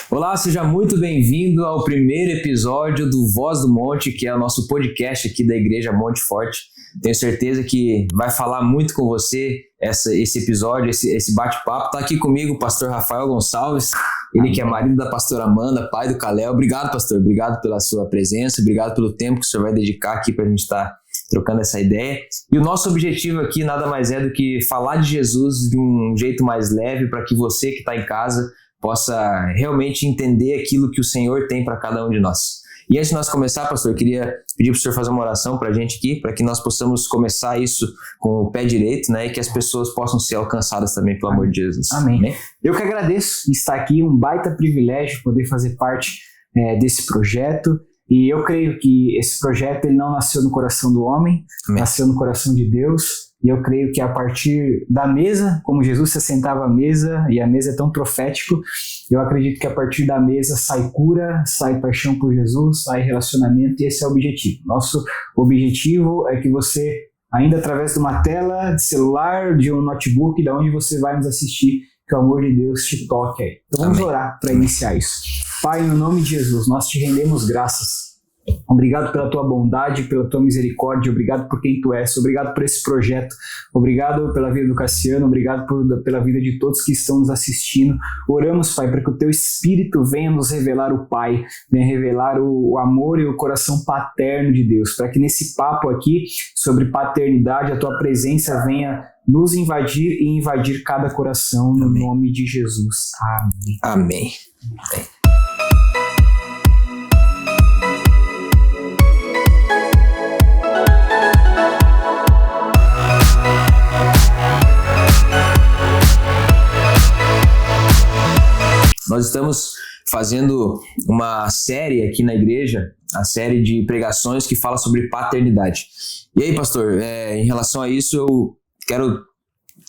Olá, seja muito bem-vindo ao primeiro episódio do Voz do Monte, que é o nosso podcast aqui da Igreja Monte Forte. Tenho certeza que vai falar muito com você esse episódio, esse bate-papo. Está aqui comigo o pastor Rafael Gonçalves, ele que é marido da pastora Amanda, pai do Calel. Obrigado, pastor, obrigado pela sua presença, obrigado pelo tempo que o senhor vai dedicar aqui para a gente estar trocando essa ideia. E o nosso objetivo aqui nada mais é do que falar de Jesus de um jeito mais leve para que você que está em casa possa realmente entender aquilo que o Senhor tem para cada um de nós. E antes de nós começar, pastor, eu queria pedir para o senhor fazer uma oração para a gente aqui, para que nós possamos começar isso com o pé direito, né, e que as pessoas possam ser alcançadas também pelo amor de Jesus. Amém. Amém. Eu que agradeço estar aqui, um baita privilégio poder fazer parte desse projeto. E eu creio que esse projeto ele não nasceu no coração do homem, Amém. Nasceu no coração de Deus. E eu creio que a partir da mesa, como Jesus se assentava à mesa, e a mesa é tão profético, eu acredito que a partir da mesa sai cura, sai paixão por Jesus, sai relacionamento, e esse é o objetivo. Nosso objetivo é que você, ainda através de uma tela de celular, de um notebook, de onde você vai nos assistir, que o amor de Deus te toque aí. Então vamos orar para iniciar isso. Pai, no nome de Jesus, nós te rendemos graças. Obrigado pela tua bondade, pela tua misericórdia, obrigado por quem tu és, obrigado por esse projeto, obrigado pela vida do Cassiano, obrigado pela vida de todos que estão nos assistindo. Oramos, Pai, para que o teu Espírito venha nos revelar o Pai, venha revelar o amor e o coração paterno de Deus, para que nesse papo aqui sobre paternidade a tua presença venha nos invadir e invadir cada coração no Amém. Nome de Jesus. Amém. Amém. Amém. Nós estamos fazendo uma série aqui na igreja, a série de pregações que fala sobre paternidade. E aí, pastor, em relação a isso, eu quero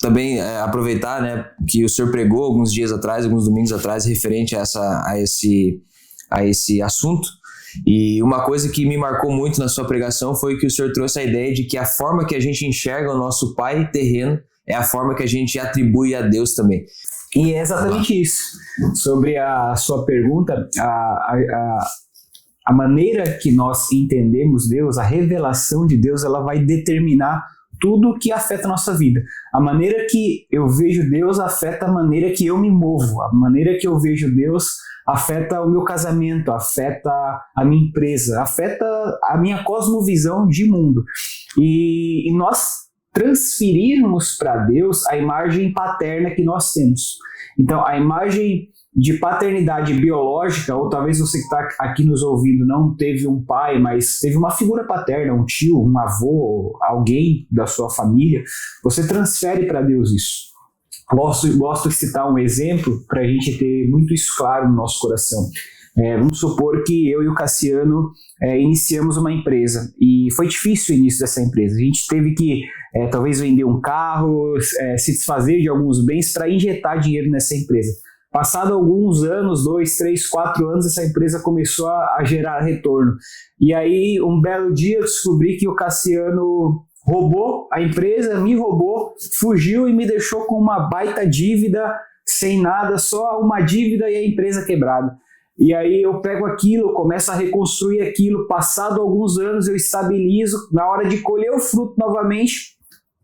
também aproveitar, né, que o senhor pregou alguns dias atrás, alguns domingos atrás, referente a esse assunto. E uma coisa que me marcou muito na sua pregação foi que o senhor trouxe a ideia de que a forma que a gente enxerga o nosso pai terreno é a forma que a gente atribui a Deus também. E é exatamente isso. Sobre a sua pergunta, a maneira que nós entendemos Deus, a revelação de Deus, ela vai determinar tudo que afeta a nossa vida. A maneira que eu vejo Deus afeta a maneira que eu me movo. A maneira que eu vejo Deus afeta o meu casamento, afeta a minha empresa, afeta a minha cosmovisão de mundo. E nós transferirmos para Deus a imagem paterna que nós temos. Então, a imagem de paternidade biológica, ou talvez você que está aqui nos ouvindo não teve um pai, mas teve uma figura paterna, um tio, um avô, alguém da sua família, você transfere para Deus isso. Gosto de citar um exemplo para a gente ter muito isso claro no nosso coração. Vamos supor que eu e o Cassiano iniciamos uma empresa e foi difícil o início dessa empresa. A gente teve que talvez vender um carro, se desfazer de alguns bens para injetar dinheiro nessa empresa. Passado alguns anos, 2, 3, 4 anos, essa empresa começou a gerar retorno. E aí, um belo dia, eu descobri que o Cassiano roubou a empresa, me roubou, fugiu e me deixou com uma baita dívida, sem nada, só uma dívida e a empresa quebrada. E aí eu pego aquilo, começo a reconstruir aquilo, passado alguns anos eu estabilizo, na hora de colher o fruto novamente,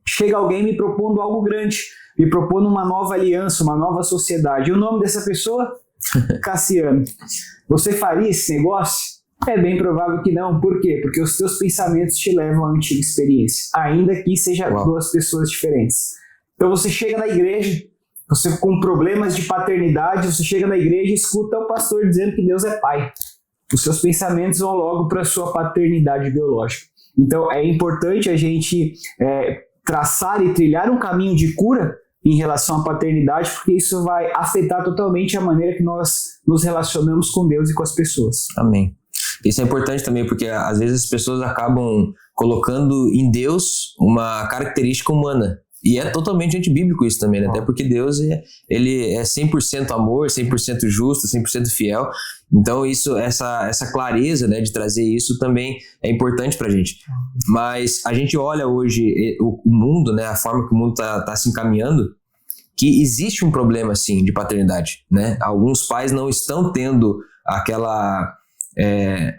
chega alguém me propondo algo grande, me propondo uma nova aliança, uma nova sociedade. E o nome dessa pessoa? Cassiano. Você faria esse negócio? É bem provável que não. Por quê? Porque os teus pensamentos te levam à antiga experiência, ainda que seja duas pessoas diferentes. Então você chega na igreja, você com problemas de paternidade, você chega na igreja e escuta o pastor dizendo que Deus é pai. Os seus pensamentos vão logo para a sua paternidade biológica. Então é importante a gente traçar e trilhar um caminho de cura em relação à paternidade, porque isso vai afetar totalmente a maneira que nós nos relacionamos com Deus e com as pessoas. Amém. Isso é importante também, porque às vezes as pessoas acabam colocando em Deus uma característica humana. E é totalmente antibíblico isso também, né? Até porque Deus ele é 100% amor, 100% justo, 100% fiel. Então essa clareza, né, de trazer isso também é importante pra gente. Mas a gente olha hoje o mundo, né, a forma que o mundo tá se encaminhando, que existe um problema, sim, de paternidade, né? Alguns pais não estão tendo aquela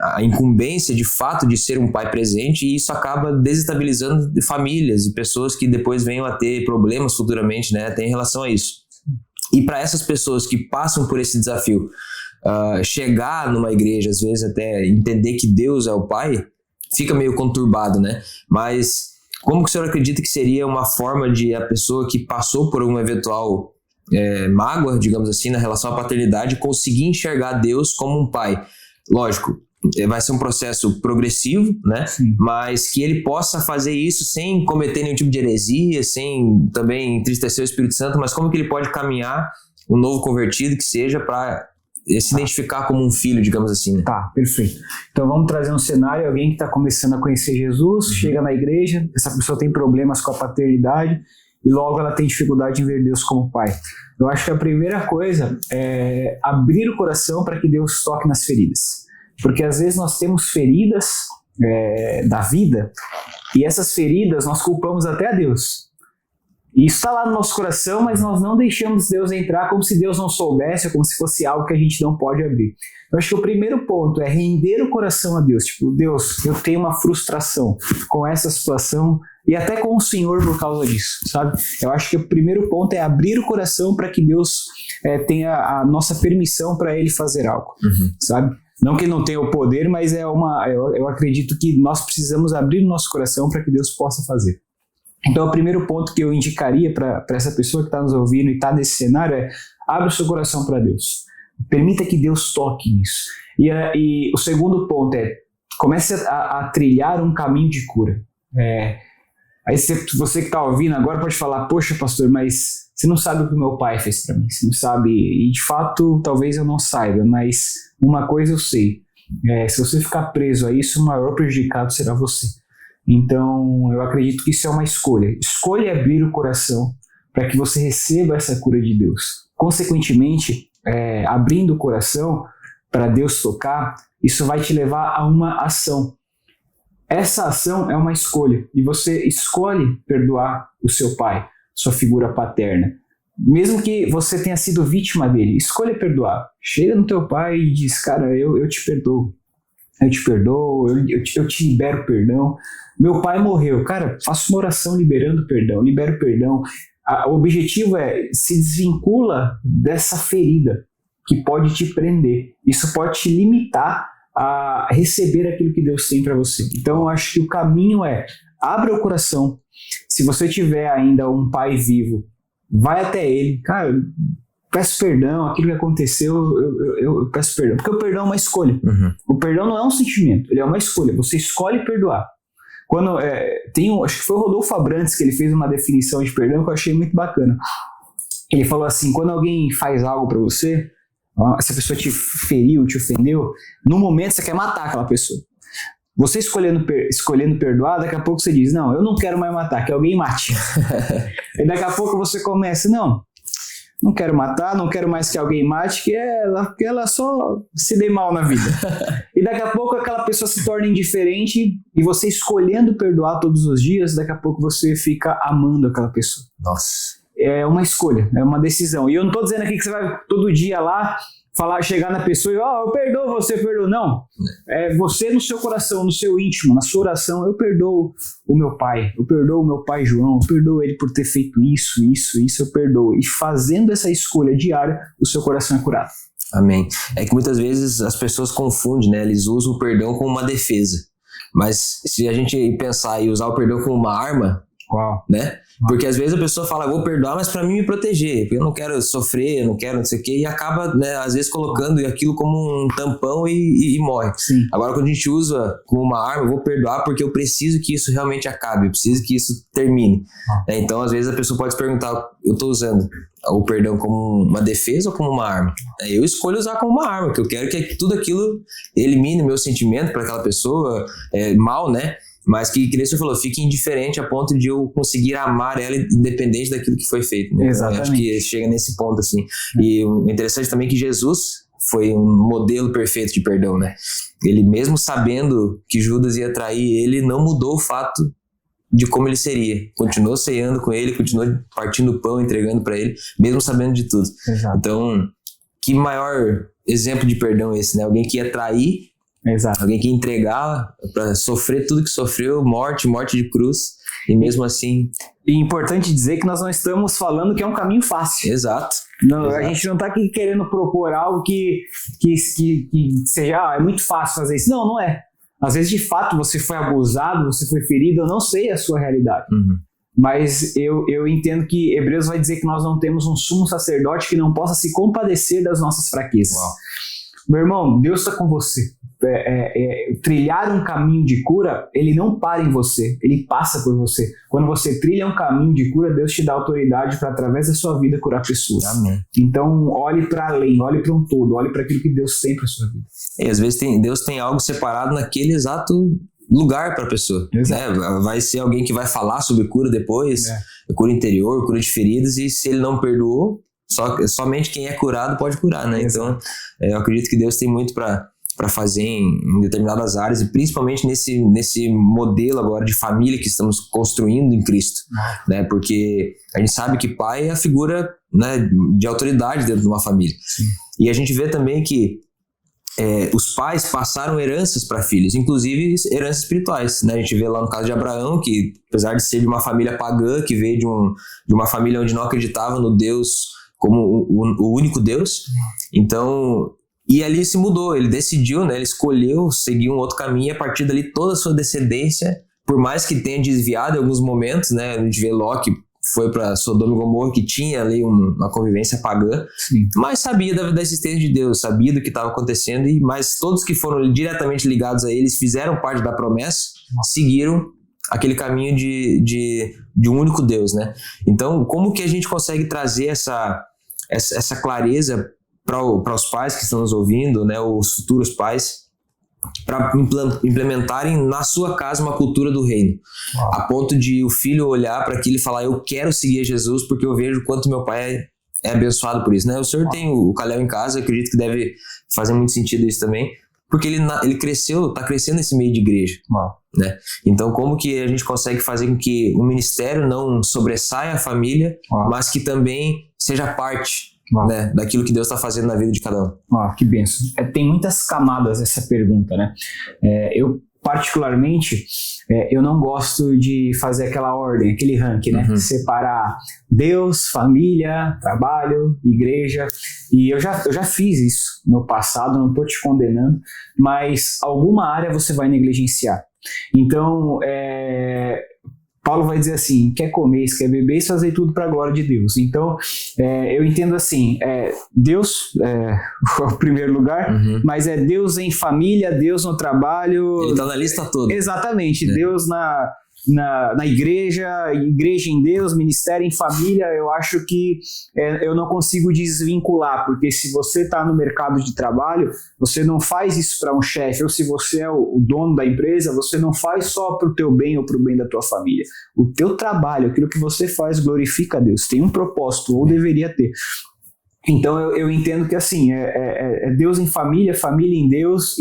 a incumbência de fato de ser um pai presente, e isso acaba desestabilizando famílias e pessoas que depois venham a ter problemas futuramente, né? Até em relação a isso. E para essas pessoas que passam por esse desafio, chegar numa igreja, às vezes até entender que Deus é o pai, fica meio conturbado, né? Mas como que o senhor acredita que seria uma forma de a pessoa que passou por uma eventual mágoa, digamos assim, na relação à paternidade, conseguir enxergar Deus como um pai? Lógico, vai ser um processo progressivo, né? Sim. Mas que ele possa fazer isso sem cometer nenhum tipo de heresia, sem também entristecer o Espírito Santo, mas como que ele pode caminhar, um novo convertido que seja, para se identificar como um filho, digamos assim, né? Tá, perfeito. Então vamos trazer um cenário, alguém que está começando a conhecer Jesus, chega na igreja, essa pessoa tem problemas com a paternidade e logo ela tem dificuldade em ver Deus como pai. Eu acho que a primeira coisa é abrir o coração para que Deus toque nas feridas. Porque às vezes nós temos feridas da vida, e essas feridas nós culpamos até a Deus. E isso está lá no nosso coração, mas nós não deixamos Deus entrar, como se Deus não soubesse, ou como se fosse algo que a gente não pode abrir. Eu acho que o primeiro ponto é render o coração a Deus. Tipo, Deus, eu tenho uma frustração com essa situação e até com o Senhor por causa disso, sabe? Eu acho que o primeiro ponto é abrir o coração para que Deus tenha a nossa permissão para Ele fazer algo, sabe? Não que ele não tenha o poder, mas eu acredito que nós precisamos abrir o nosso coração para que Deus possa fazer. Então, o primeiro ponto que eu indicaria para essa pessoa que está nos ouvindo e está nesse cenário é: abra o seu coração para Deus. Permita que Deus toque nisso. E o segundo ponto é: comece a trilhar um caminho de cura. Aí você que está ouvindo agora pode falar: poxa, pastor, mas você não sabe o que meu pai fez para mim. Você não sabe, e de fato talvez eu não saiba, mas uma coisa eu sei: se você ficar preso a isso, o maior prejudicado será você. Então, eu acredito que isso é uma escolha. Escolha abrir o coração para que você receba essa cura de Deus. Consequentemente, abrindo o coração para Deus tocar, isso vai te levar a uma ação. Essa ação é uma escolha. E você escolhe perdoar o seu pai, sua figura paterna. Mesmo que você tenha sido vítima dele, escolha perdoar. Chega no teu pai e diz: cara, eu te perdoo. Eu te perdoo, eu te libero perdão. Meu pai morreu. Cara, faça uma oração liberando perdão, libera o perdão. O objetivo se desvincula dessa ferida que pode te prender. Isso pode te limitar a receber aquilo que Deus tem para você. Então, eu acho que o caminho abra o coração. Se você tiver ainda um pai vivo, vai até ele. Cara, peço perdão, aquilo que aconteceu, eu peço perdão. Porque o perdão é uma escolha. O perdão não é um sentimento, ele é uma escolha. Você escolhe perdoar. Quando acho que foi o Rodolfo Abrantes que ele fez uma definição de perdão que eu achei muito bacana. Ele falou assim: quando alguém faz algo para você, essa pessoa te feriu, te ofendeu, no momento você quer matar aquela pessoa. Você escolhendo perdoar, daqui a pouco você diz: não, eu não quero mais matar, que alguém mate. E daqui a pouco você começa: não quero matar, não quero mais que alguém mate, que ela só se dê mal na vida. E daqui a pouco aquela pessoa se torna indiferente, e você escolhendo perdoar todos os dias, daqui a pouco você fica amando aquela pessoa. Nossa. É uma escolha, é uma decisão. E eu não estou dizendo aqui que você vai todo dia lá chegar na pessoa e eu perdoo você, perdoo. Não. É você no seu coração, no seu íntimo, na sua oração: eu perdoo o meu pai, eu perdoo o meu pai João, eu perdoo ele por ter feito isso, eu perdoo. E fazendo essa escolha diária, o seu coração é curado. Amém. É que muitas vezes as pessoas confundem, né? Eles usam o perdão como uma defesa. Mas se a gente pensar e usar o perdão como uma arma, né? Porque às vezes a pessoa fala: vou perdoar, mas para mim me proteger, porque eu não quero sofrer, eu não quero não sei o quê, e acaba, né, às vezes colocando aquilo como um tampão e morre. Sim. Agora, quando a gente usa como uma arma: eu vou perdoar porque eu preciso que isso realmente acabe, eu preciso que isso termine. Então, às vezes a pessoa pode se perguntar: eu estou usando o perdão como uma defesa ou como uma arma? Eu escolho usar como uma arma, porque eu quero que tudo aquilo elimine o meu sentimento para aquela pessoa, mal, né? Mas que nem você falou, fique indiferente a ponto de eu conseguir amar ela independente daquilo que foi feito, né? Exatamente. Eu acho que chega nesse ponto, assim. E o interessante também é que Jesus foi um modelo perfeito de perdão, né? Ele, mesmo sabendo que Judas ia trair ele, não mudou o fato de como ele seria. Continuou ceando com ele, continuou partindo o pão, entregando para ele, mesmo sabendo de tudo. Exato. Então, que maior exemplo de perdão esse, né? Alguém que ia trair, Exato. alguém que ia entregar para sofrer tudo que sofreu, morte de cruz, e mesmo assim... E é importante dizer que nós não estamos falando que é um caminho fácil. Exato. Não, Exato. A gente não está aqui querendo propor algo que seja, é muito fácil fazer isso. Não, não é. Às vezes, de fato, você foi abusado, você foi ferido, eu não sei a sua realidade. Mas eu entendo que Hebreus vai dizer que nós não temos um sumo sacerdote que não possa se compadecer das nossas fraquezas. Uau. Meu irmão, Deus está com você. Trilhar um caminho de cura, ele não para em você, ele passa por você. Quando você trilha um caminho de cura, Deus te dá autoridade para, através da sua vida, curar pessoas. Amém. Então, olhe para além, olhe para um todo, olhe para aquilo que Deus tem para sua vida. E às vezes Deus tem algo separado naquele exato lugar para a pessoa. Né? Vai ser alguém que vai falar sobre cura depois, cura interior, cura de feridas, e se ele não perdoou, somente quem é curado pode curar, né? Então, eu acredito que Deus tem muito para fazer em determinadas áreas, e principalmente nesse modelo agora de família que estamos construindo em Cristo, né? Porque a gente sabe que pai é a figura, né, de autoridade dentro de uma família. Sim. E a gente vê também que os pais passaram heranças para filhos, inclusive heranças espirituais, né? A gente vê lá no caso de Abraão, que apesar de ser de uma família pagã, que veio de uma família onde não acreditava no Deus como o único Deus, então... E ali se mudou, ele decidiu, né? Ele escolheu seguir um outro caminho, e a partir dali toda a sua descendência, por mais que tenha desviado em alguns momentos, né? A gente vê Ló que foi para Sodoma e Gomorra, que tinha ali uma convivência pagã, Sim. Mas sabia da existência de Deus, sabia do que estava acontecendo, mas todos que foram diretamente ligados a eles, fizeram parte da promessa, seguiram aquele caminho de um único Deus, né? Então, como que a gente consegue trazer essa clareza para os pais que estão nos ouvindo, né, os futuros pais, para implementarem na sua casa uma cultura do reino, a ponto de o filho olhar para aquilo e falar: eu quero seguir Jesus porque eu vejo quanto meu pai é abençoado por isso, né? O senhor tem o Calhau em casa, eu acredito que deve fazer muito sentido isso também, porque ele cresceu, está crescendo nesse meio de igreja, né? Então, como que a gente consegue fazer com que o ministério não sobressaia a família, mas que também seja parte, né, daquilo que Deus está fazendo na vida de cada um? Que bênção. Tem muitas camadas essa pergunta, né? Eu, particularmente, eu não gosto de fazer aquela ordem, aquele ranking, né? Separar Deus, família, trabalho, igreja. E eu já fiz isso no passado, não estou te condenando, mas alguma área você vai negligenciar. Então, Paulo vai dizer assim: quer comer, quer beber, e fazer tudo para a glória de Deus. Então, eu entendo assim, Deus é o primeiro lugar, mas é Deus em família, Deus no trabalho. Ele está na lista toda. Exatamente, Deus na igreja, igreja em Deus, ministério em família. Eu acho que eu não consigo desvincular, porque se você está no mercado de trabalho, você não faz isso para um chefe, ou se você é o dono da empresa, você não faz só para o teu bem ou para o bem da tua família. O teu trabalho, aquilo que você faz, glorifica a Deus, tem um propósito, ou deveria ter. Então eu entendo que assim, é Deus em família, família em Deus,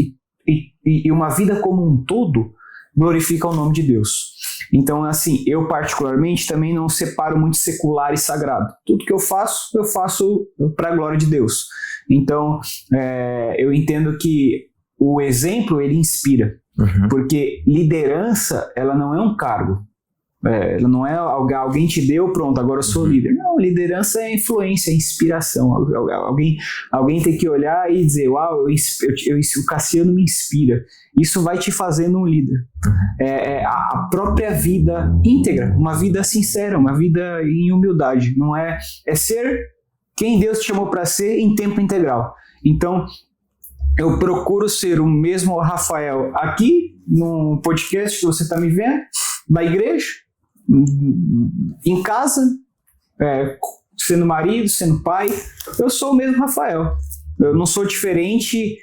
e uma vida como um todo glorifica o nome de Deus. Então, assim, eu particularmente também não separo muito secular e sagrado. Tudo que eu faço para a glória de Deus. Então, eu entendo que o exemplo, ele inspira. Porque liderança, ela não é um cargo. Ela não é alguém te deu, pronto, agora eu sou líder. Não, liderança é influência, é inspiração. Alguém tem que olhar e dizer: uau, o Cassiano me inspira. Isso vai te fazendo um líder. A própria vida íntegra, uma vida sincera, uma vida em humildade. Não é ser quem Deus te chamou para ser em tempo integral. Então, eu procuro ser o mesmo Rafael aqui no podcast que você está me vendo, na igreja, em casa, sendo marido, sendo pai. Eu sou o mesmo Rafael. Eu não sou diferente.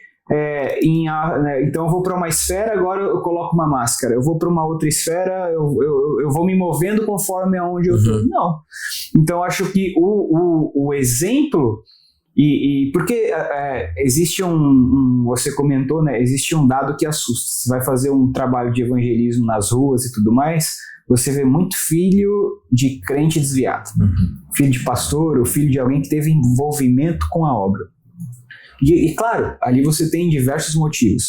Então eu vou para uma esfera, agora eu coloco uma máscara. Eu vou para uma outra esfera, eu vou me movendo conforme aonde eu estou. Não. Então eu acho que o exemplo E porque existe você comentou, né? Existe um dado que assusta. Você vai fazer um trabalho de evangelismo nas ruas e tudo mais, você vê muito filho de crente desviado. Filho de pastor ou filho de alguém que teve envolvimento com a obra. E claro, ali você tem diversos motivos.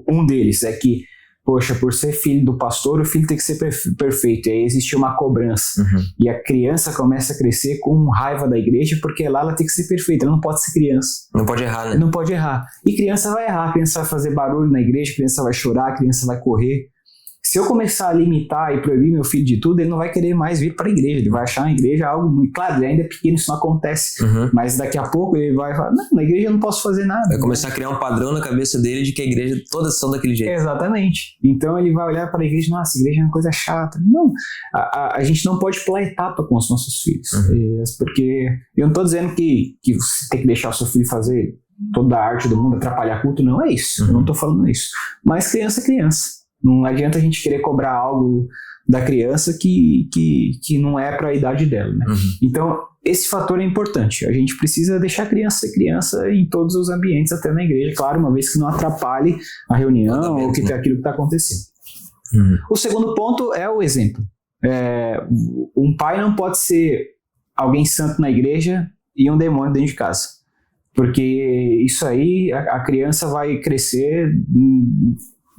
Um deles é que, poxa, por ser filho do pastor, o filho tem que ser perfeito. E aí existe uma cobrança. E a criança começa a crescer com raiva da igreja, porque lá ela tem que ser perfeita, ela não pode ser criança. Não pode errar, né? Não pode errar. E criança vai errar, criança vai fazer barulho na igreja, criança vai chorar, criança vai correr. Se eu começar a limitar e proibir meu filho de tudo, ele não vai querer mais vir para a igreja. Ele vai achar a igreja algo muito... Claro, ele ainda é pequeno, isso não acontece. Mas daqui a pouco ele vai falar, não, na igreja eu não posso fazer nada. Vai começar a criar um padrão na cabeça dele de que a igreja, todas são daquele jeito. Exatamente. Então ele vai olhar para a igreja, nossa, a igreja é uma coisa chata. Não, a gente não pode pular etapa com os nossos filhos. Porque eu não estou dizendo que você tem que deixar o seu filho fazer toda a arte do mundo, atrapalhar culto, não é isso. Eu não estou falando isso. Mas criança é criança. Não adianta a gente querer cobrar algo da criança que não é para a idade dela, né? Então, esse fator é importante. A gente precisa deixar a criança ser criança em todos os ambientes, até na igreja, claro, uma vez que não atrapalhe a reunião ou que aquilo que está acontecendo. O segundo ponto é o exemplo. Um pai não pode ser alguém santo na igreja e um demônio dentro de casa. Porque isso aí, a criança vai crescer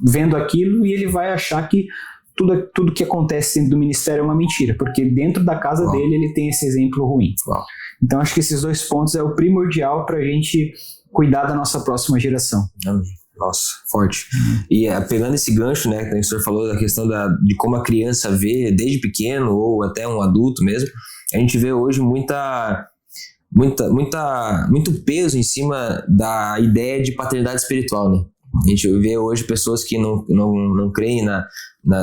vendo aquilo e ele vai achar que tudo que acontece dentro do ministério é uma mentira, porque dentro da casa dele ele tem esse exemplo ruim. Então acho que esses 2 pontos é o primordial para a gente cuidar da nossa próxima geração. Amém. Nossa, forte. E pegando esse gancho, né, que o senhor falou da questão de como a criança vê desde pequeno ou até um adulto mesmo, a gente vê hoje muito peso em cima da ideia de paternidade espiritual, né? A gente vê hoje pessoas que não creem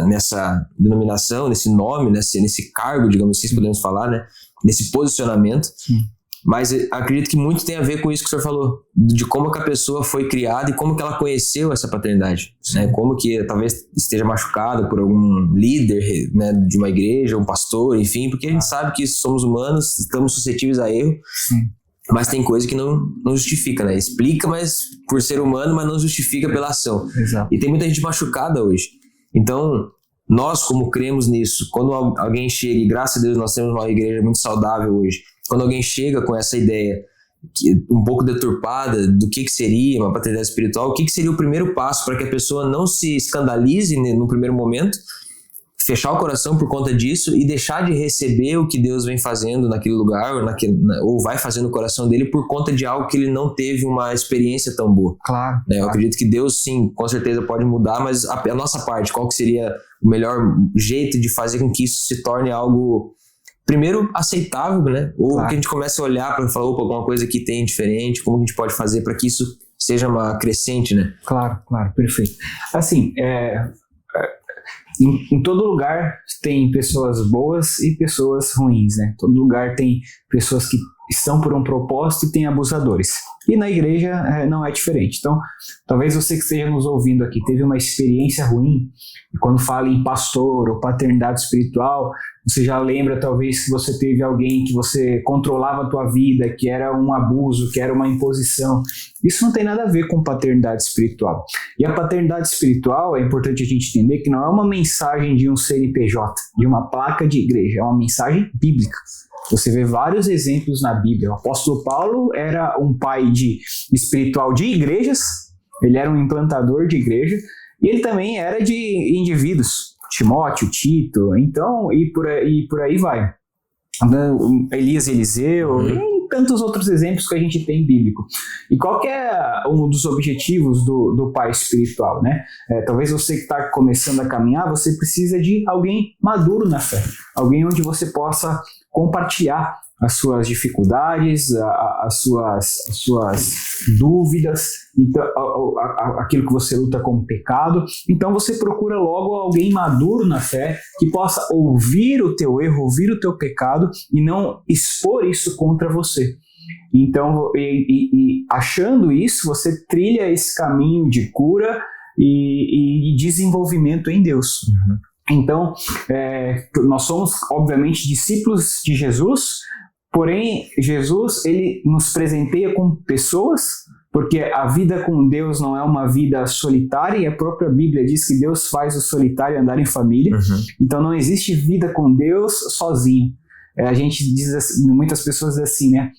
nessa denominação, nesse nome, nesse cargo, digamos assim, se podemos falar, né? Nesse posicionamento. Mas acredito que muito tem a ver com isso que o senhor falou, de como que a pessoa foi criada e como que ela conheceu essa paternidade, né? Como que talvez esteja machucada por algum líder, né, de uma igreja, um pastor, enfim, porque a gente sabe que somos humanos, estamos suscetíveis a erro. Mas tem coisa que não justifica, né? Explica, mas por ser humano, mas não justifica pela ação. Exato. E tem muita gente machucada hoje. Então, nós como cremos nisso, quando alguém chega, e graças a Deus nós temos uma igreja muito saudável hoje, quando alguém chega com essa ideia um pouco deturpada do que seria uma paternidade espiritual, o que seria o primeiro passo para que a pessoa não se escandalize no primeiro momento, fechar o coração por conta disso e deixar de receber o que Deus vem fazendo naquele lugar ou vai fazer no coração dele por conta de algo que ele não teve uma experiência tão boa. Claro. Eu acredito que Deus, sim, com certeza pode mudar, mas a nossa parte, qual que seria o melhor jeito de fazer com que isso se torne algo, primeiro, aceitável, né? Ou que a gente comece a olhar para falar, opa, alguma coisa que tem diferente, como a gente pode fazer para que isso seja uma crescente, né? Claro, perfeito. Assim, em todo lugar tem pessoas boas e pessoas ruins, né? Todo lugar tem pessoas que estão por um propósito e tem abusadores. E na igreja não é diferente. Então, talvez você que esteja nos ouvindo aqui teve uma experiência ruim, e quando fala em pastor ou paternidade espiritual, você já lembra talvez que você teve alguém que você controlava a tua vida, que era um abuso, que era uma imposição. Isso não tem nada a ver com paternidade espiritual. E a paternidade espiritual, é importante a gente entender que não é uma mensagem de um CNPJ, de uma placa de igreja, é uma mensagem bíblica. Você vê vários exemplos na Bíblia. O apóstolo Paulo era um pai espiritual de igrejas, ele era um implantador de igreja, e ele também era de indivíduos, Timóteo, Tito, então, e por aí vai. Elias e Eliseu, e tantos outros exemplos que a gente tem bíblico. E qual que é um dos objetivos do pai espiritual, né? Talvez você que está começando a caminhar, você precisa de alguém maduro na fé, alguém onde você possa compartilhar as suas dificuldades, as suas dúvidas, então, aquilo que você luta com o pecado. Então você procura logo alguém maduro na fé que possa ouvir o teu erro, ouvir o teu pecado e não expor isso contra você. Então, achando isso, você trilha esse caminho de cura e desenvolvimento em Deus. Então, nós somos, obviamente, discípulos de Jesus Porém, Jesus, ele nos presenteia com pessoas, porque a vida com Deus não é uma vida solitária, e a própria Bíblia diz que Deus faz o solitário andar em família. Então não existe vida com Deus sozinho. A gente diz assim, muitas pessoas dizem assim, né?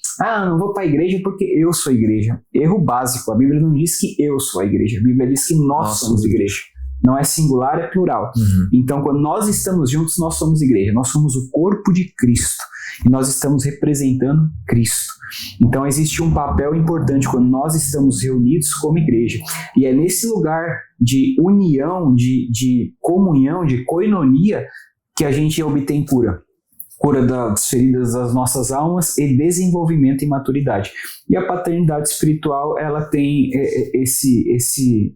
Não vou para a igreja porque eu sou a igreja. Erro básico, a Bíblia não diz que eu sou a igreja, a Bíblia diz que nós somos igreja. Não é singular, é plural. Então, quando nós estamos juntos, nós somos igreja. Nós somos o corpo de Cristo. E nós estamos representando Cristo. Então, existe um papel importante quando nós estamos reunidos como igreja. E é nesse lugar de união, de comunhão, de koinonia, que a gente obtém cura. Cura das feridas das nossas almas e desenvolvimento e maturidade. E a paternidade espiritual, ela tem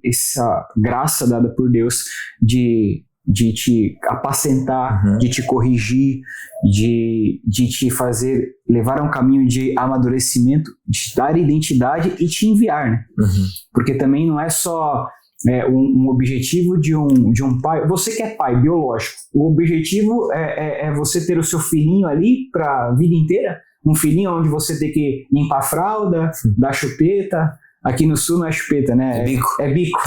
essa graça dada por Deus de te apacentar, de te corrigir, de te fazer levar a um caminho de amadurecimento, de te dar identidade e te enviar, né? Porque também não é só um objetivo de um pai. Você que é pai biológico, o objetivo é você ter o seu filhinho ali para a vida inteira, um filhinho onde você tem que limpar a fralda, dar chupeta. Aqui no sul não é chupeta, né? É bico. É bico.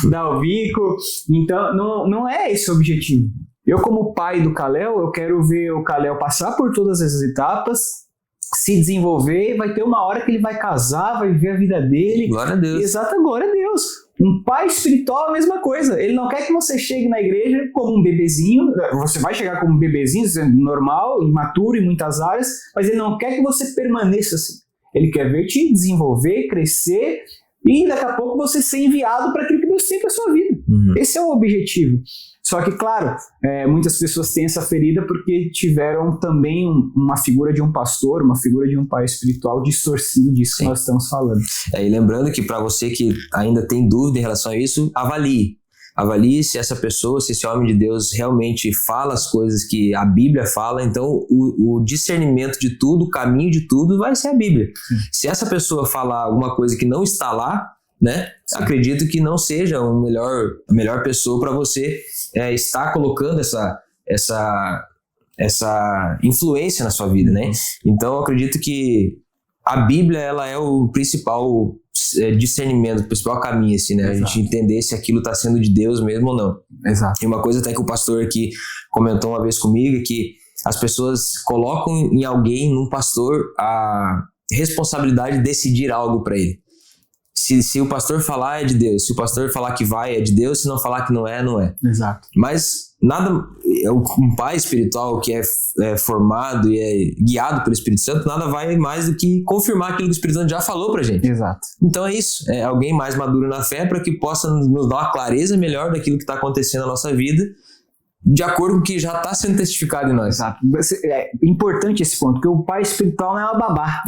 Dá o bico. Então, não é esse o objetivo. Eu, como pai do Kalel, eu quero ver o Kalel passar por todas essas etapas, se desenvolver, vai ter uma hora que ele vai casar, vai viver a vida dele. Glória a Deus. Exato, glória a Deus. Um pai espiritual é a mesma coisa. Ele não quer que você chegue na igreja como um bebezinho. Você vai chegar como um bebezinho, normal, imaturo em muitas áreas, mas ele não quer que você permaneça assim. Ele quer ver te desenvolver, crescer e daqui a pouco você ser enviado para aquilo que Deus tem para a sua vida. Esse é o objetivo. Só que, claro, muitas pessoas têm essa ferida porque tiveram também uma figura de um pastor, uma figura de um pai espiritual distorcido disso que nós estamos falando. E lembrando que para você que ainda tem dúvida em relação a isso, avalie. Avalie se essa pessoa, se esse homem de Deus realmente fala as coisas que a Bíblia fala. Então o discernimento de tudo, o caminho de tudo vai ser a Bíblia. Se essa pessoa falar alguma coisa que não está lá, né, acredito que não seja a melhor pessoa para você estar colocando essa influência na sua vida, né? Então eu acredito que a Bíblia, ela é o principal discernimento, o principal caminho, assim, né? Exato. A gente entender se aquilo está sendo de Deus mesmo ou não. Exato. E uma coisa até que o pastor aqui comentou uma vez comigo é que as pessoas colocam em alguém, num pastor, a responsabilidade de decidir algo para ele. Se o pastor falar, é de Deus. Se o pastor falar que vai, é de Deus. Se não falar que não é, não é. Exato. Mas um pai espiritual que é formado e é guiado pelo Espírito Santo, nada vai mais do que confirmar aquilo que o Espírito Santo já falou pra gente. Exato. Então é isso. É alguém mais maduro na fé para que possa nos dar uma clareza melhor daquilo que está acontecendo na nossa vida, de acordo com o que já está sendo testificado em nós. Exato. É importante esse ponto, porque o pai espiritual não é uma babá.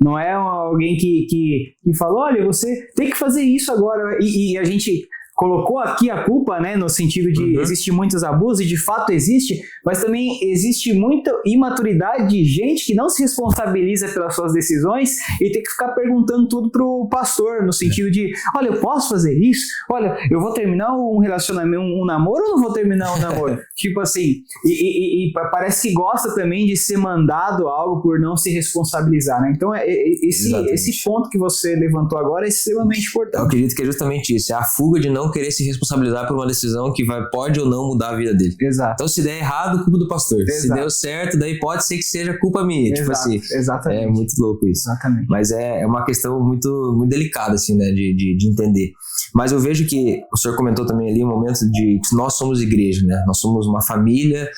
Não é alguém que fala, olha, você tem que fazer isso agora. E a gente colocou aqui a culpa, né, no sentido de existir muitos abusos, e de fato existe, mas também existe muita imaturidade de gente que não se responsabiliza pelas suas decisões e tem que ficar perguntando tudo pro pastor, no sentido de, olha, eu posso fazer isso? Olha, eu vou terminar um relacionamento, um namoro ou não vou terminar um namoro? Tipo assim, e parece que gosta também de ser mandado algo por não se responsabilizar, né? Então, esse ponto que você levantou agora é extremamente importante. Eu acredito que é justamente isso, é a fuga de não querer se responsabilizar por uma decisão que pode ou não mudar a vida dele. Exato. Então, se der errado, culpa do pastor. Exato. Se deu certo, daí pode ser que seja culpa minha. Exato. Tipo assim, exatamente. É muito louco isso. Exatamente. Mas é uma questão muito, muito delicada, assim, né, de entender. Mas eu vejo que o senhor comentou também ali um momento de que nós somos igreja, né? Nós somos uma família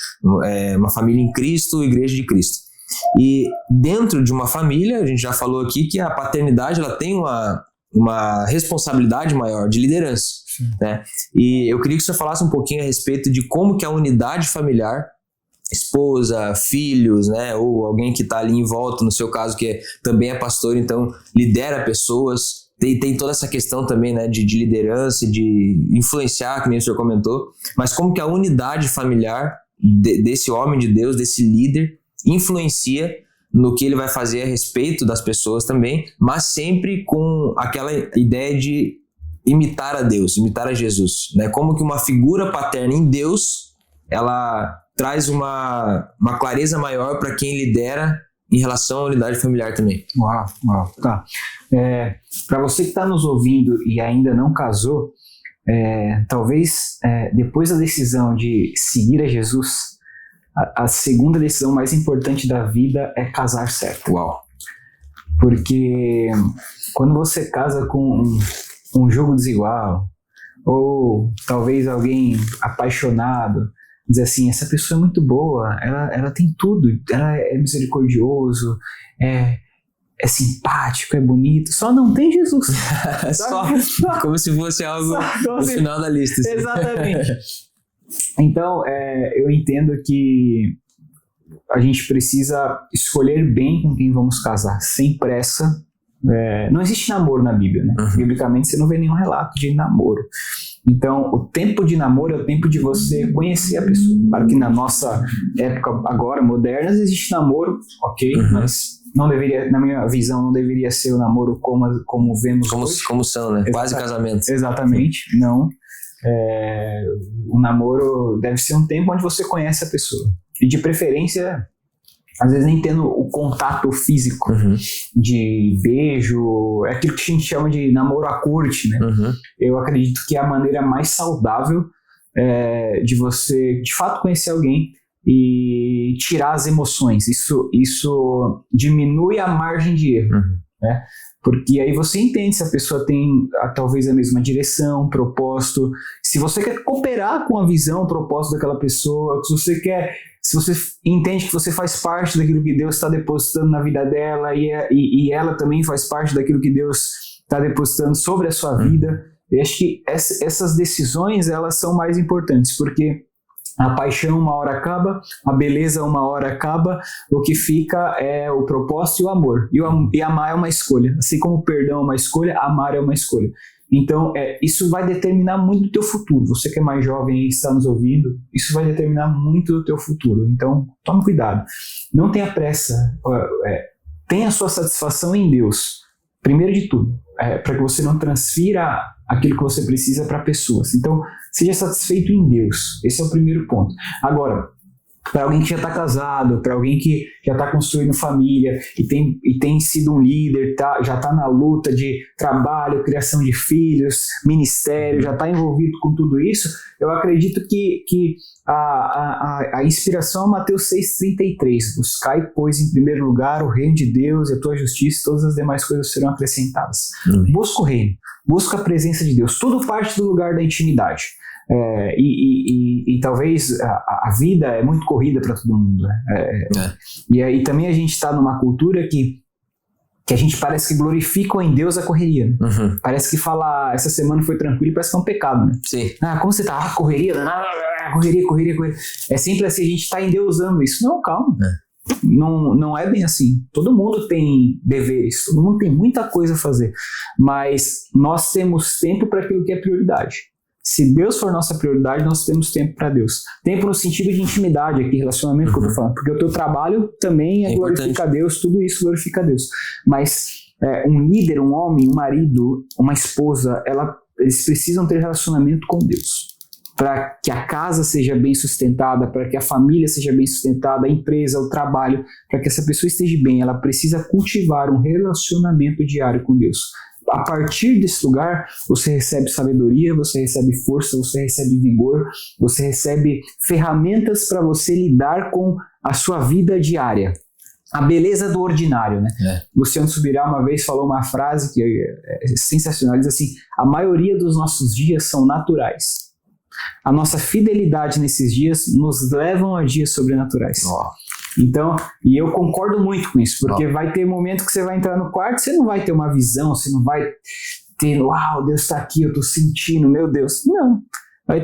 em Cristo, igreja de Cristo. E dentro de uma família, a gente já falou aqui que a paternidade, ela tem uma responsabilidade maior de liderança, né? E eu queria que o senhor falasse um pouquinho a respeito de como que a unidade familiar, esposa, filhos, né, ou alguém que está ali em volta, no seu caso que também é pastor, então lidera pessoas, tem toda essa questão também, né, de liderança, de influenciar, que nem o senhor comentou, mas como que a unidade familiar desse homem de Deus, desse líder, influencia no que ele vai fazer a respeito das pessoas também, mas sempre com aquela ideia de imitar a Deus, imitar a Jesus, né? Como que uma figura paterna em Deus, ela traz uma clareza maior para quem lidera em relação à unidade familiar também. Uau, tá. Para você que está nos ouvindo e ainda não casou, talvez depois da decisão de seguir a Jesus, a segunda decisão mais importante da vida é casar certo. Uau. Porque quando você casa com um jogo desigual, ou talvez alguém apaixonado, diz assim, essa pessoa é muito boa, ela tem tudo, ela é misericordioso, é simpático, é bonito, só não tem Jesus. Só como se fosse algo no final da lista. Assim. Exatamente. Então, eu entendo que a gente precisa escolher bem com quem vamos casar, sem pressa. Não existe namoro na Bíblia, né? Uhum. Biblicamente você não vê nenhum relato de namoro. Então, o tempo de namoro é o tempo de você conhecer a pessoa. Claro que na nossa época agora, moderna, existe namoro, ok? Uhum. Mas não deveria, na minha visão, não deveria ser o namoro como vemos hoje. Como são, né? Quase casamento. Exatamente, não. O namoro deve ser um tempo onde você conhece a pessoa. E de preferência, às vezes nem tendo o contato físico de beijo, é aquilo que a gente chama de namoro à corte, né? Eu acredito que é a maneira mais saudável de você, de fato, conhecer alguém e tirar as emoções. Isso diminui a margem de erro, né? Porque aí você entende se a pessoa tem talvez a mesma direção, propósito, se você quer cooperar com a visão, o propósito daquela pessoa, se você entende que você faz parte daquilo que Deus está depositando na vida dela e ela também faz parte daquilo que Deus está depositando sobre a sua vida. Eu acho que essas decisões, elas são mais importantes, porque a paixão uma hora acaba, a beleza uma hora acaba, o que fica é o propósito e o amor. E amar é uma escolha. Assim como o perdão é uma escolha, amar é uma escolha. Então, isso vai determinar muito do teu futuro. Você que é mais jovem e está nos ouvindo, isso vai determinar muito do teu futuro. Então, tome cuidado. Não tenha pressa. Tenha sua satisfação em Deus, primeiro de tudo, para que você não transfira aquilo que você precisa para pessoas. Então, seja satisfeito em Deus. Esse é o primeiro ponto. Agora, para alguém que já está casado, para alguém que já está construindo família e tem sido um líder, já está na luta de trabalho, criação de filhos, ministério, já está envolvido com tudo isso, eu acredito que a inspiração é Mateus 6,33. Buscai, pois, em primeiro lugar o reino de Deus e a tua justiça, e todas as demais coisas serão acrescentadas. Busca o reino, busca a presença de Deus. Tudo parte do lugar da intimidade. E talvez a vida é muito corrida para todo mundo, né? E aí também a gente está numa cultura que a gente parece que glorifica em Deus a correria, né? Parece que falar essa semana foi tranquilo, parece que é um pecado, né? Sim. Como você tá? Correria, correria. É sempre assim, a gente está endeusando isso. Não, calma. Não é bem assim. Todo mundo tem deveres, todo mundo tem muita coisa a fazer, mas nós temos tempo para aquilo que é prioridade. Se Deus for nossa prioridade, nós temos tempo para Deus. Tempo no sentido de intimidade aqui, relacionamento que eu tô falando. Porque o teu trabalho também glorifica a Deus, tudo isso glorifica a Deus. Mas um líder, um homem, um marido, uma esposa, eles precisam ter relacionamento com Deus. Para que a casa seja bem sustentada, para que a família seja bem sustentada, a empresa, o trabalho, para que essa pessoa esteja bem, ela precisa cultivar um relacionamento diário com Deus. A partir desse lugar, você recebe sabedoria, você recebe força, você recebe vigor, você recebe ferramentas para você lidar com a sua vida diária. A beleza do ordinário, né? Luciano Subirá uma vez falou uma frase que é sensacional, diz assim: a maioria dos nossos dias são naturais. A nossa fidelidade nesses dias nos levam a dias sobrenaturais. Então, e eu concordo muito com isso, porque vai ter momento que você vai entrar no quarto, você não vai ter uma visão, você não vai ter, uau, Deus está aqui, eu estou sentindo, meu Deus. Não.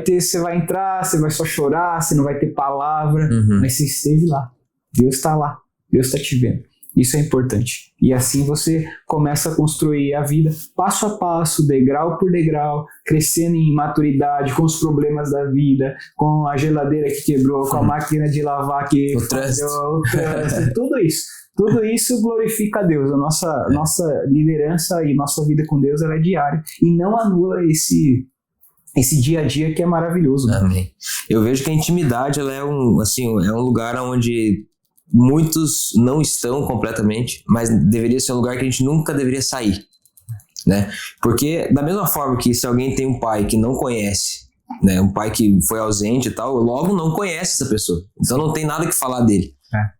Você vai entrar, você vai só chorar, você não vai ter palavra, mas você esteve lá. Deus está lá, Deus está te vendo. Isso é importante. E assim você começa a construir a vida passo a passo, degrau por degrau, crescendo em maturidade, com os problemas da vida, com a geladeira que quebrou, com a máquina de lavar que o trânsito, tudo isso. Tudo isso glorifica a Deus. A nossa liderança e nossa vida com Deus, ela é diária. E não anula esse dia a dia que é maravilhoso. Amém. Eu vejo que a intimidade ela é um lugar onde muitos não estão completamente, mas deveria ser um lugar que a gente nunca deveria sair, né? Porque da mesma forma que se alguém tem um pai que não conhece, né, um pai que foi ausente e tal, logo não conhece essa pessoa, então não tem nada que falar dele.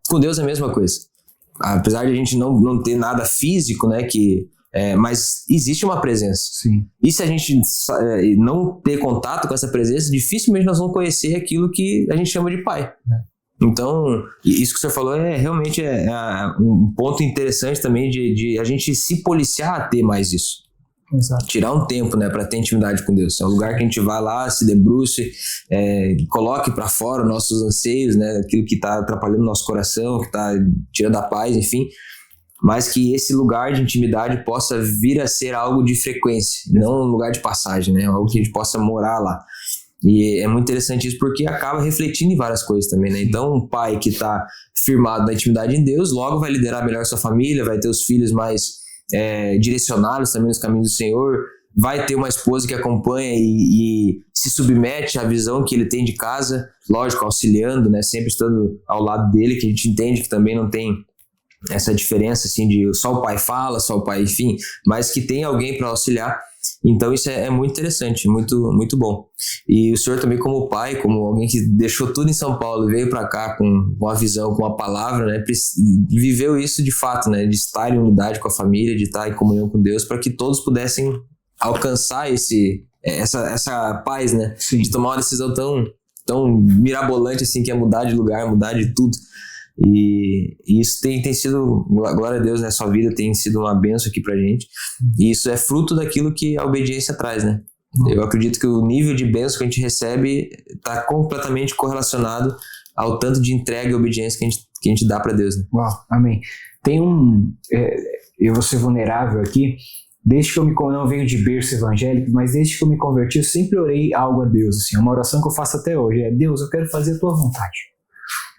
Com Deus é a mesma coisa, apesar de a gente não ter nada físico, né, mas existe uma presença. Sim. E se a gente não ter contato com essa presença, dificilmente nós vamos conhecer aquilo que a gente chama de pai. Então, isso que o senhor falou realmente um ponto interessante também de a gente se policiar a ter mais isso. Exato. Tirar um tempo, né, para ter intimidade com Deus. É um lugar que a gente vai lá, se debruce, coloque para fora os nossos anseios, né, aquilo que está atrapalhando o nosso coração, que está tirando a paz, enfim. Mas que esse lugar de intimidade possa vir a ser algo de frequência, não um lugar de passagem, né, algo que a gente possa morar lá. E é muito interessante isso porque acaba refletindo em várias coisas também, né? Então, um pai que está firmado na intimidade em Deus, logo vai liderar melhor sua família, vai ter os filhos mais direcionados também nos caminhos do Senhor, vai ter uma esposa que acompanha e se submete à visão que ele tem de casa, lógico, auxiliando, né? Sempre estando ao lado dele, que a gente entende que também não tem essa diferença assim de só o pai fala, só o pai, enfim, mas que tem alguém para auxiliar. Então isso é muito interessante, muito, muito bom. E o senhor também como pai, como alguém que deixou tudo em São Paulo e veio para cá com a visão, com a palavra, né, viveu isso de fato, né, de estar em unidade com a família, de estar em comunhão com Deus, para que todos pudessem alcançar essa paz, né? Sim. De tomar uma decisão tão mirabolante assim, que é mudar de lugar, mudar de tudo. E isso tem sido, glória a Deus, né? Sua vida tem sido uma bênção aqui pra gente. E isso é fruto daquilo que a obediência traz, né? Eu acredito que o nível de bênção que a gente recebe está completamente correlacionado ao tanto de entrega e obediência que a gente dá para Deus, né? Uau, amém. Tem eu vou ser vulnerável aqui. Desde que eu não venho de berço evangélico, mas desde que eu me converti, eu sempre orei algo a Deus, assim, uma oração que eu faço até hoje. Deus, eu quero fazer a tua vontade.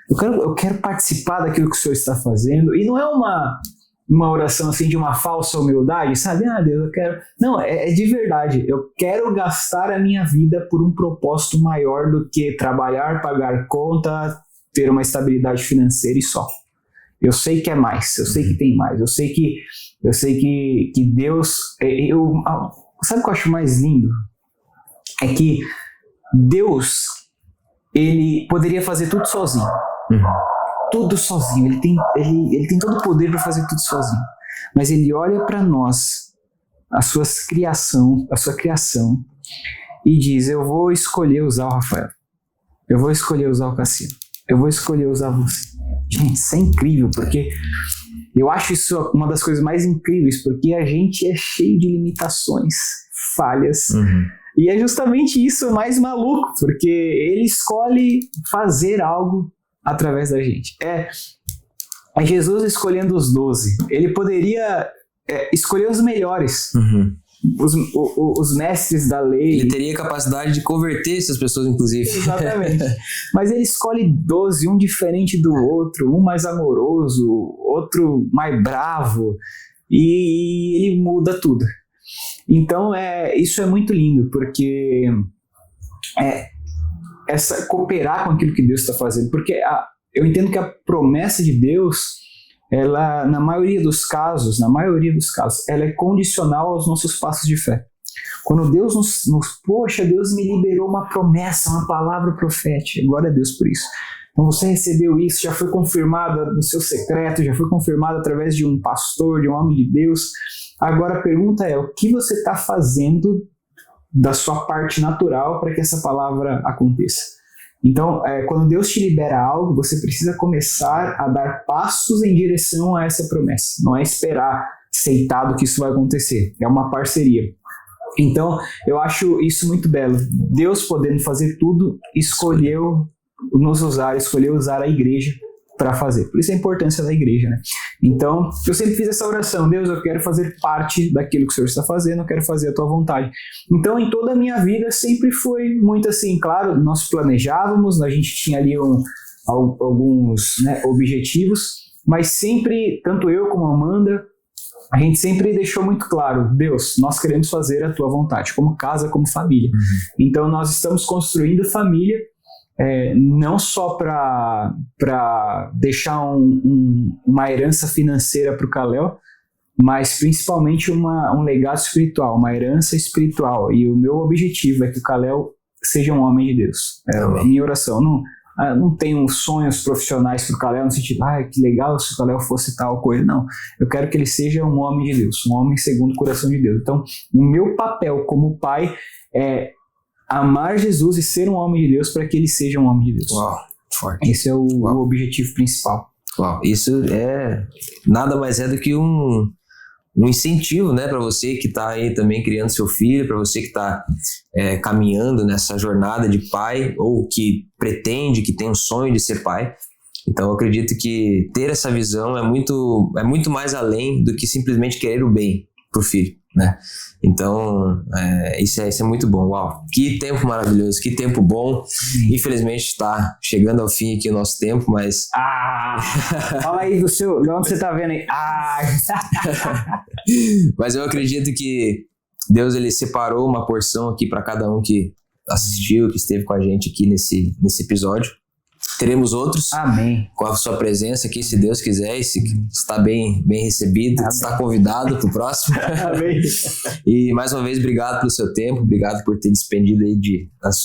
Eu quero participar daquilo que o Senhor está fazendo. E não é uma oração assim de uma falsa humildade, sabe? Deus, eu quero... Não, é de verdade. Eu quero gastar a minha vida por um propósito maior do que trabalhar, pagar conta, ter uma estabilidade financeira e só. Eu sei que é mais, eu sei que tem mais. Eu sei que Deus... Sabe o que eu acho mais lindo? É que Deus, ele poderia fazer tudo sozinho. Tudo sozinho, ele tem todo o poder para fazer tudo sozinho, mas ele olha para nós, a sua criação, e diz: eu vou escolher usar o Rafael, eu vou escolher usar o Cassino, eu vou escolher usar você. Gente, isso é incrível, porque eu acho isso uma das coisas mais incríveis, porque a gente é cheio de limitações, falhas. E é justamente isso mais maluco, porque ele escolhe fazer algo através da gente. É Jesus escolhendo os 12. Ele poderia escolher os melhores, os mestres da lei. Ele teria capacidade de converter essas pessoas, inclusive. Exatamente. Mas ele escolhe 12, um diferente do outro, um mais amoroso, outro mais bravo, e ele muda tudo. Então, isso é muito lindo, porque cooperar com aquilo que Deus está fazendo, porque eu entendo que a promessa de Deus, ela, na maioria dos casos, ela é condicional aos nossos passos de fé. Quando Deus poxa, Deus me liberou uma promessa, uma palavra profética, glória a Deus por isso. Então você recebeu isso, já foi confirmada no seu secreto, já foi confirmado através de um pastor, de um homem de Deus. Agora a pergunta é, o que você está fazendo da sua parte natural para que essa palavra aconteça? Então, quando Deus te libera algo, você precisa começar a dar passos em direção a essa promessa. Não é esperar aceitado que isso vai acontecer. É uma parceria. Então, eu acho isso muito belo. Deus, podendo fazer tudo, escolheu nos usar, escolheu usar a igreja para fazer. Por isso a importância da igreja, né? Então, eu sempre fiz essa oração: Deus, eu quero fazer parte daquilo que o Senhor está fazendo, eu quero fazer a tua vontade. Então, em toda a minha vida sempre foi muito assim, claro, nós planejávamos, a gente tinha ali alguns objetivos, mas sempre, tanto eu como a Amanda, a gente sempre deixou muito claro: Deus, nós queremos fazer a tua vontade, como casa, como família. Então, nós estamos construindo família não só para deixar uma herança financeira para o Kalel, mas principalmente um legado espiritual, uma herança espiritual. E o meu objetivo é que o Kalel seja um homem de Deus. A minha oração. Não tenho sonhos profissionais para o Kalel no sentido, que legal se o Kalel fosse tal coisa. Não, eu quero que ele seja um homem de Deus, um homem segundo o coração de Deus. Então, o meu papel como pai é amar Jesus e ser um homem de Deus para que ele seja um homem de Deus. Uau, forte. Esse é o objetivo principal. Uau, isso nada mais é do que um incentivo, né, para você que está aí também criando seu filho, para você que está caminhando nessa jornada de pai ou que pretende, que tem um sonho de ser pai. Então eu acredito que ter essa visão é muito mais além do que simplesmente querer o bem para o filho, né? Então isso é muito bom. Uau, que tempo maravilhoso, que tempo bom. Infelizmente está chegando ao fim aqui o nosso tempo, mas fala aí de onde você está vendo aí. Mas eu acredito que Deus ele separou uma porção aqui para cada um que assistiu, que esteve com a gente aqui nesse episódio. Teremos outros. Amém. Com a sua presença aqui, se Deus quiser, e se está bem recebido, Amém. Está convidado para o próximo. Amém. E mais uma vez, obrigado pelo seu tempo, obrigado por ter despendido aí as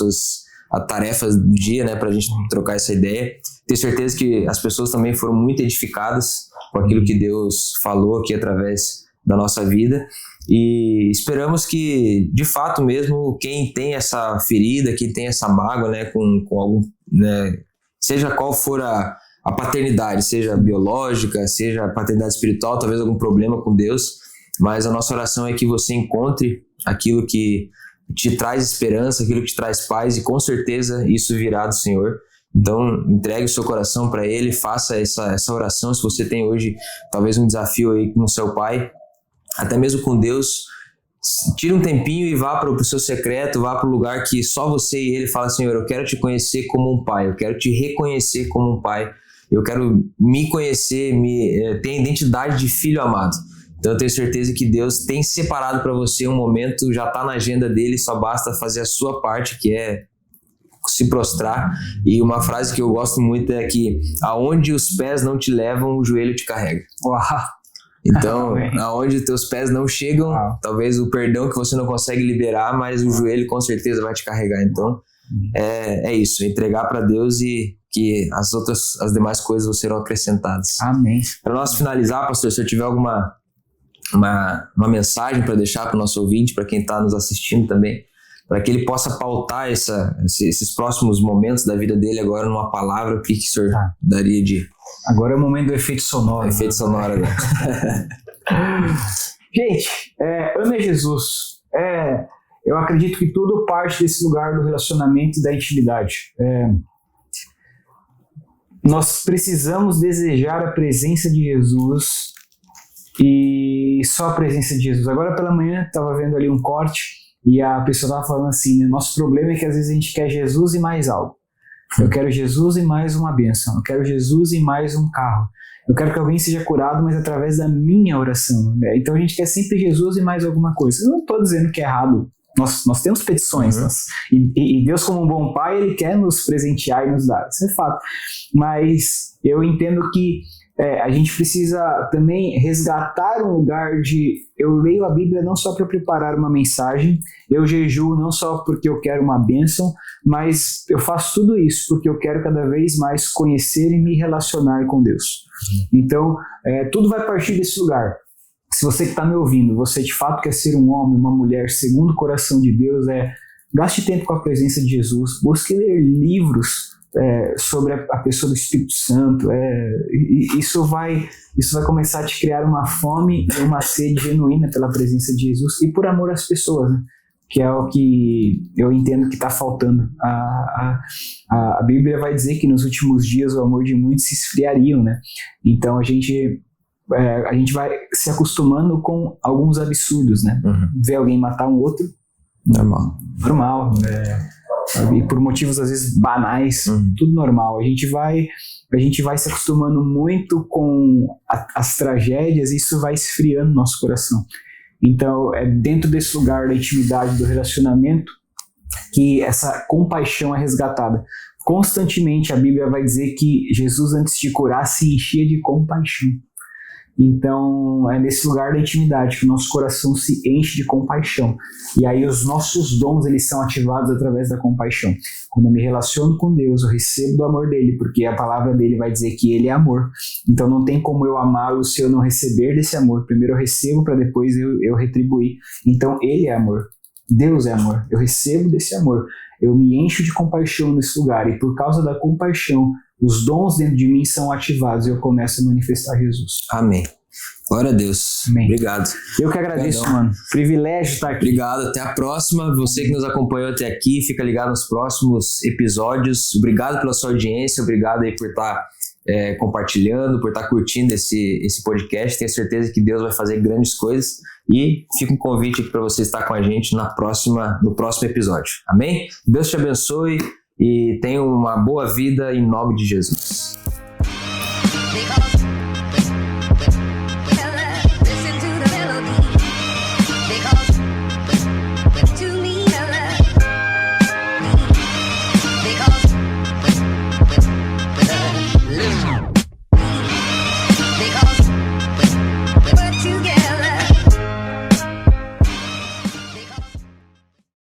tarefas do dia, né, para a gente trocar essa ideia. Tenho certeza que as pessoas também foram muito edificadas com aquilo que Deus falou aqui através da nossa vida. E esperamos que, de fato mesmo, quem tem essa ferida, quem tem essa mágoa, né, com algum, né, seja qual for a paternidade, seja biológica, seja a paternidade espiritual, talvez algum problema com Deus, mas a nossa oração é que você encontre aquilo que te traz esperança, aquilo que te traz paz, e com certeza isso virá do Senhor. Então entregue o seu coração para Ele, faça essa oração. Se você tem hoje talvez um desafio aí com o seu pai, até mesmo com Deus, tire um tempinho e vá para o seu secreto, vá para o lugar que só você e ele fala: Senhor, eu quero te conhecer como um pai, eu quero te reconhecer como um pai, eu quero me conhecer, ter a identidade de filho amado. Então eu tenho certeza que Deus tem separado para você um momento, já está na agenda dele, só basta fazer a sua parte, que é se prostrar. E uma frase que eu gosto muito é que aonde os pés não te levam, o joelho te carrega. Uau! Então, aonde teus pés não chegam, talvez o perdão que você não consegue liberar, mas o joelho com certeza vai te carregar. Então, é isso, entregar para Deus e que as demais coisas serão acrescentadas. Amém. Para nós finalizar, pastor, se eu tiver alguma uma mensagem para deixar para o nosso ouvinte, para quem está nos assistindo também, para que ele possa pautar esses próximos momentos da vida dele agora numa palavra, o que o senhor daria de... Agora é o momento do efeito sonoro. Efeito sonoro, né? Gente, ame Jesus. Eu acredito que tudo parte desse lugar do relacionamento e da intimidade. Nós precisamos desejar a presença de Jesus e só a presença de Jesus. Agora pela manhã estava vendo ali um corte e a pessoa estava falando assim, né? Nosso problema é que às vezes a gente quer Jesus e mais algo. Eu quero Jesus e mais uma bênção. Eu quero Jesus e mais um carro. Eu quero que alguém seja curado, mas através da minha oração, né? Então a gente quer sempre Jesus e mais alguma coisa. Eu não estou dizendo que é errado. Nós temos petições. E Deus, como um bom pai, Ele quer nos presentear e nos dar. Isso é fato. Mas eu entendo que a gente precisa também resgatar um lugar de... Eu leio a Bíblia não só para preparar uma mensagem, eu jejuo não só porque eu quero uma bênção, mas eu faço tudo isso porque eu quero cada vez mais conhecer e me relacionar com Deus. Então, tudo vai partir desse lugar. Se você que está me ouvindo, você de fato quer ser um homem, uma mulher segundo o coração de Deus, gaste tempo com a presença de Jesus, busque ler livros sobre a pessoa do Espírito Santo. Isso vai começar a te criar uma fome e uma sede genuína pela presença de Jesus e por amor às pessoas, né? Que é o que eu entendo que está faltando. A Bíblia vai dizer que nos últimos dias o amor de muitos se esfriariam, né? Então a gente vai se acostumando com alguns absurdos, né? Ver alguém matar um outro, normal, e por motivos às vezes banais, tudo normal. A gente vai se acostumando muito com as tragédias e isso vai esfriando nosso coração. Então é dentro desse lugar da intimidade, do relacionamento, que essa compaixão é resgatada. constantemente a Bíblia vai dizer que Jesus, antes de curar, se enchia de compaixão. Então, é nesse lugar da intimidade que o nosso coração se enche de compaixão. E aí os nossos dons, eles são ativados através da compaixão. Quando eu me relaciono com Deus, eu recebo do amor dele, porque a palavra dele vai dizer que ele é amor. Então não tem como eu amá-lo se eu não receber desse amor. Primeiro eu recebo para depois eu retribuir. Então ele é amor. Deus é amor. Eu recebo desse amor. Eu me encho de compaixão nesse lugar. E por causa da compaixão, os dons dentro de mim são ativados e eu começo a manifestar Jesus. Amém. Glória a Deus. Amém. Obrigado. Eu que agradeço, mano. Privilégio estar aqui. Obrigado. Até a próxima. Você que nos acompanhou até aqui, fica ligado nos próximos episódios. Obrigado pela sua audiência. Obrigado aí por estar compartilhando, por estar curtindo esse podcast. Tenho certeza que Deus vai fazer grandes coisas. E fica um convite aqui para você estar com a gente no próximo episódio. Amém? Deus te abençoe e tenha uma boa vida em nome de Jesus.